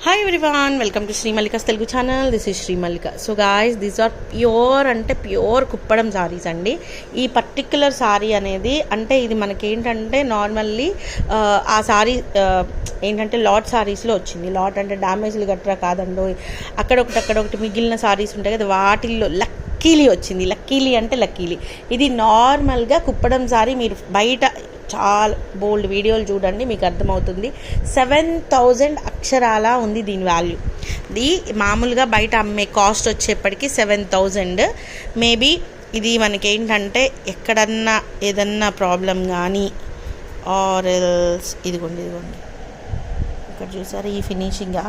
Hi everyone, welcome to Sri Mallika's Telugu channel. This is Sri Mallika. So guys, these are pure kuppadam sarees andi. Ee particular saree anedi ante idi manaki entante normally aa saree ఏంటంటే lot సారీస్లో వచ్చింది. Lot అంటే డ్యామేజ్లు గట్రా కాదండో, అక్కడొకటి మిగిలిన సారీస్ ఉంటాయి కదా, వాటిల్లో luckily వచ్చింది. Luckily అంటే లక్కీలీ. ఇది నార్మల్గా కుప్పడం సారీ మీరు బయట చాలా బోల్డ్ వీడియోలు చూడండి, మీకు అర్థమవుతుంది. 7,000 అక్షరాల ఉంది దీని వాల్యూ. ఇది మామూలుగా బయట అమ్మే కాస్ట్ వచ్చేప్పటికి 7,000. మేబీ ఇది మనకి ఏంటంటే ఎక్కడన్నా ఏదన్నా ప్రాబ్లం కానీ ఆర్ ఇదిగోండి ఇక్కడ చూసారు ఈ ఫినిషింగ్గా,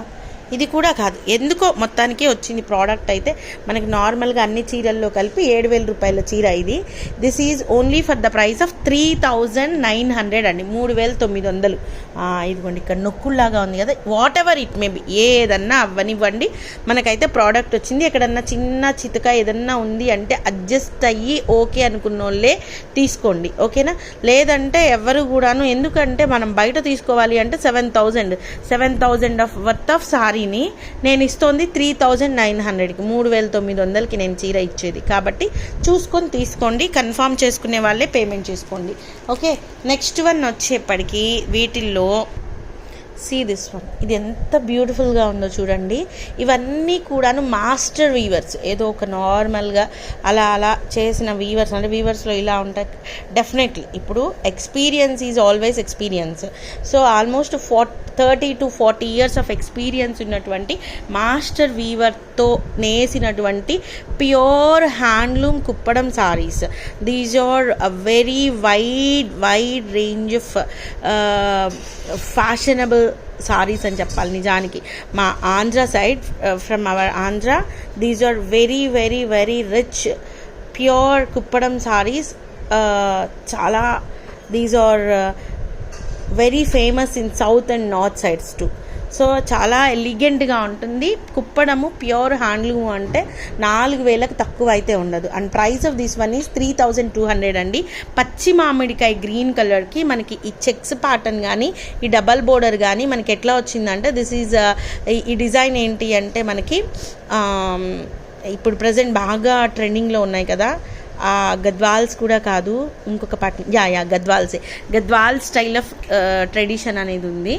ఇది కూడా కాదు ఎందుకో మొత్తానికి వచ్చింది ప్రోడక్ట్. అయితే మనకి నార్మల్గా అన్ని చీరల్లో కలిపి 7,000 రూపాయల చీర ఇది. This is only for the price of 3,900 అండి, 3,900. ఇదిగోండి ఇక్కడ నొక్కుల్లాగా ఉంది కదా, వాట్ ఎవర్ ఇట్ మేబీ, ఏదన్నా అవ్వనివ్వండి, మనకైతే ప్రోడక్ట్ వచ్చింది. ఎక్కడన్నా చిన్న చితక ఏదన్నా ఉంది అంటే అడ్జస్ట్ అయ్యి ఓకే అనుకున్న వాళ్ళే తీసుకోండి, ఓకేనా? లేదంటే ఎవరు కూడాను, ఎందుకంటే మనం బయట తీసుకోవాలి అంటే 7,000 ఆఫ్ వర్త్ ఆఫ్ సారీ నేను ఇస్తోంది 3,900కి, 3,900కి నేను చీర ఇచ్చేది. కాబట్టి చూసుకొని తీసుకోండి, కన్ఫర్మ్ చేసుకునే వాళ్ళే పేమెంట్ చేసుకోండి, ఓకే? నెక్స్ట్ వన్ వచ్చేప్పటికి వీటిల్లో సీ దిస్ వన్, ఇది ఎంత బ్యూటిఫుల్గా ఉందో చూడండి. ఇవన్నీ కూడాను మాస్టర్ వీవర్స్, ఏదో ఒక నార్మల్గా అలా చేసిన వీవర్స్. అంటే వీవర్స్లో ఇలా ఉంటాయి డెఫినెట్లీ. ఇప్పుడు experience is always experience. So almost 30 to 40 years of experience ఉన్నటువంటి మాస్టర్ వీవర్తో నేసినటువంటి pure handloom Kuppadam saris. These are very wide range of fashionable saris అని చెప్పాలి నిజానికి. మా Andhra side, from our Andhra, these are very rich pure Kuppadam saris. చాలా these are very famous in south and north sides too. So చాలా ఎలిగెంట్గా ఉంటుంది. కుప్పడము ప్యూర్ హ్యాండ్లూమ్ అంటే 4,000కి తక్కువ అయితే ఉండదు. And price of this one is 3,200 అండి. పచ్చి మామిడికాయ గ్రీన్ కలర్కి మనకి ఈ చెక్స్ ప్యాటర్న్ కానీ ఈ డబల్ బోర్డర్ కానీ మనకి ఎట్లా వచ్చిందంటే, దిస్ ఈజ్ ఈ డిజైన్ ఏంటి అంటే మనకి ఇప్పుడు ప్రజెంట్ బాగా ట్రెండింగ్లో ఉన్నాయి కదా, గద్వాల్స్ కూడా కాదు, ఇంకొక pattern, Gadwal style of tradition అనేది ఉంది.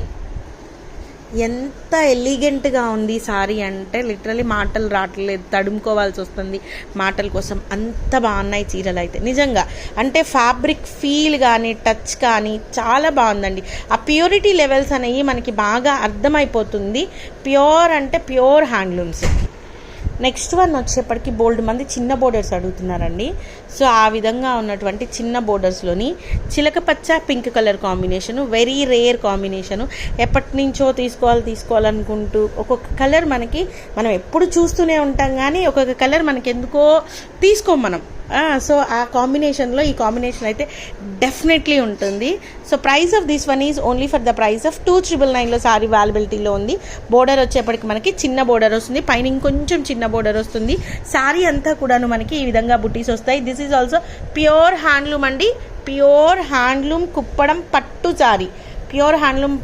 ఎంత ఎలిగెంట్గా ఉంది సారీ అంటే లిటరలీ మాటలు రావట్లేదు, తడుముకోవాల్సి వస్తుంది మాటల కోసం, అంత బాగున్నాయి చీరలు అయితే నిజంగా. అంటే ఫ్యాబ్రిక్ ఫీల్ కానీ టచ్ కానీ చాలా బాగుందండి. ఆ ప్యూరిటీ లెవెల్స్ అనేవి మనకి బాగా అర్థమైపోతుంది. ప్యూర్ అంటే ప్యూర్ హ్యాండ్లూమ్స్. నెక్స్ట్ వన్ వచ్చేప్పటికి బోల్డ్ మంది చిన్న బోర్డర్స్ అడుగుతున్నారండి. సో ఆ విధంగా ఉన్నటువంటి చిన్న బోర్డర్స్లోని చిలక పచ్చ pink colour combination, very rare combination. ఎప్పటి నుంచో తీసుకోవాలనుకుంటూ ఒక్కొక్క కలర్ మనం ఎప్పుడు చూస్తూనే ఉంటాం, కానీ ఒక్కొక్క కలర్ మనకి ఎందుకో తీసుకోం మనం. సో ఆ కాంబినేషన్లో ఈ కాంబినేషన్ అయితే డెఫినెట్లీ ఉంటుంది. So price of this one is only for the price of 2,999లో సారీ అవైలబిలిటీలో ఉంది. బోర్డర్ వచ్చేప్పటికి మనకి చిన్న బోర్డర్ వస్తుంది, పైన ఇంకొంచెం చిన్న బోర్డర్ వస్తుంది. సారీ అంతా కూడాను మనకి ఈ విధంగా బుటీస్ వస్తాయి. This is also pure handloom అండి, ప్యూర్ హ్యాండ్లూమ్ కుప్పడం పట్టు సారీ. ప్యూర్ హ్యాండ్లూమ్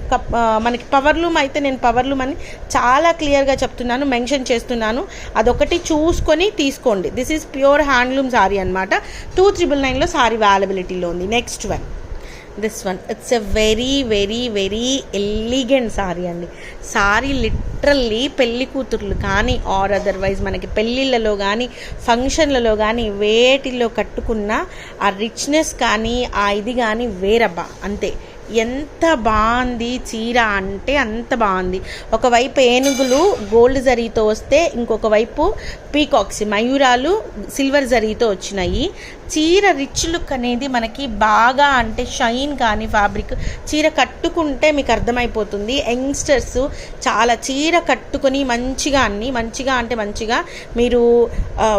మనకి పవర్లూమ్ అయితే నేను పవర్లూమ్ అని చాలా క్లియర్గా చెప్తున్నాను, మెన్షన్ చేస్తున్నాను, అదొకటి చూసుకొని తీసుకోండి. This is pure handloom sorry అనమాట. 2,999లో సారీ అవైలబిలిటీలో ఉంది. Next one, this one, it's a very elegant sorry అండి. సారీ లిటరల్లీ పెళ్లి కూతుర్లు కానీ ఆర్ అదర్వైజ్ మనకి పెళ్ళిళ్ళలో కానీ ఫంక్షన్లలో కానీ వేటిల్లో కట్టుకున్న ఆ రిచ్నెస్ కానీ ఆ ఇది కానీ వేరబ్బా, అంతే. ఎంత బాగుంది చీర అంటే అంత బాగుంది. ఒకవైపు ఏనుగులు గోల్డ్ జరీతో వస్తే, ఇంకొక వైపు పీకాక్స్ మయూరాలు సిల్వర్ జరీతో వచ్చినాయి. చీర రిచ్ లుక్ అనేది మనకి బాగా, అంటే షైన్ కానీ ఫ్యాబ్రిక్ చీర కట్టుకుంటే మీకు అర్థమైపోతుంది. యంగ్స్టర్స్ చాలా చీర కట్టుకొని మంచిగా అంటే మంచిగా మీరు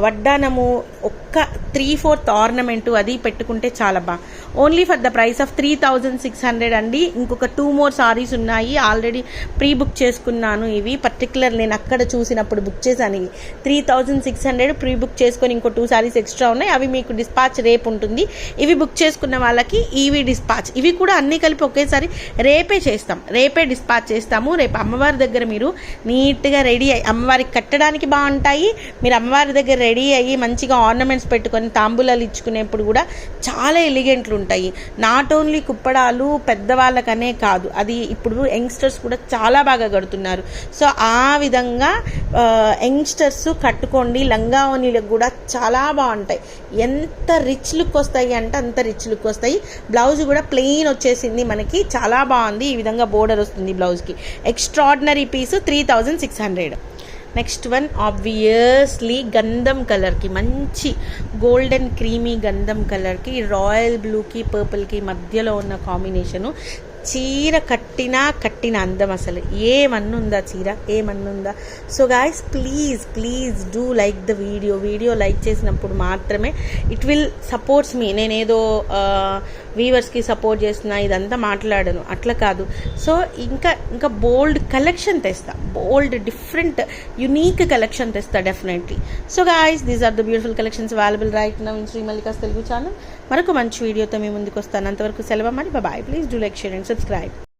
వడ్డానము ఒక్క 3/4 ఆర్నమెంటు అది పెట్టుకుంటే చాలా బాగా. Only for the price of 3,600 అండి. ఇంకొక 2 more సారీస్ ఉన్నాయి, ఆల్రెడీ ప్రీ బుక్ చేసుకున్నాను. ఇవి పర్టికులర్ నేను అక్కడ చూసినప్పుడు బుక్ చేశాను. ఇవి 3,600 ప్రీ బుక్ చేసుకొని ఇంకో 2 సారీస్ ఎక్స్ట్రా ఉన్నాయి, అవి మీకు డిస్పాచ్ రేపు ఉంటుంది. ఇవి బుక్ చేసుకున్న వాళ్ళకి ఈవీ డిస్పాచ్, ఇవి కూడా అన్నీ కలిపి ఒకేసారి రేపే చేస్తాం, రేపే డిస్పాచ్ చేస్తాము. రేపు అమ్మవారి దగ్గర మీరు నీట్గా రెడీ అయ్యి, అమ్మవారికి కట్టడానికి బాగుంటాయి, మీరు అమ్మవారి దగ్గర రెడీ అయ్యి మంచిగా ఆర్నమెంట్స్ పెట్టుకొని తాంబూలాలు ఇచ్చుకునేప్పుడు కూడా చాలా ఎలిగెంట్లు ఉంటాయి. నాట్ ఓన్లీ కుప్పడాలు పెద్దవాళ్ళకనే కాదు, అది ఇప్పుడు యంగ్స్టర్స్ కూడా చాలా బాగా కడుతున్నారు. సో ఆ విధంగా యంగ్స్టర్స్ కట్టుకోండి, లంగా ఓణీలకు కూడా చాలా బాగుంటాయి. ఎంత రిచ్ లుక్ వస్తాయి అంటే అంత రిచ్ లుక్ వస్తాయి. బ్లౌజ్ కూడా ప్లెయిన్ వచ్చేసింది మనకి, చాలా బాగుంది. ఈ విధంగా బోర్డర్ వస్తుంది బ్లౌజ్కి. Extraordinary piece 3600. Next one obviously గంధం కలర్కి, మంచి గోల్డెన్ క్రీమీ గంధం కలర్కి రాయల్ బ్లూకి పర్పుల్కి మధ్యలో ఉన్న కాంబినేషను. చీర కట్టిన అందం, అసలు ఏమన్నుందా చీర, ఏమన్నుందా. So guys please do like the video like చేసినప్పుడు మాత్రమే ఇట్ విల్ సపోర్ట్స్ మీ. నేనేదో వీవర్స్కి సపోర్ట్ చేస్తున్నా ఇదంతా మాట్లాడను, అట్లా కాదు. సో ఇంకా బోల్డ్ కలెక్షన్ తెస్తా, బోల్డ్ డిఫరెంట్ యునీక్ కలెక్షన్ తెస్తా definitely. So guys these are the beautiful collections available right now in Sri Mallika's Telugu channel. మరొక మంచి వీడియోతో మీ ముందుకు వస్తాను. అంతవరకు సెలవు మరి, bye. Please do like, share and subscribe.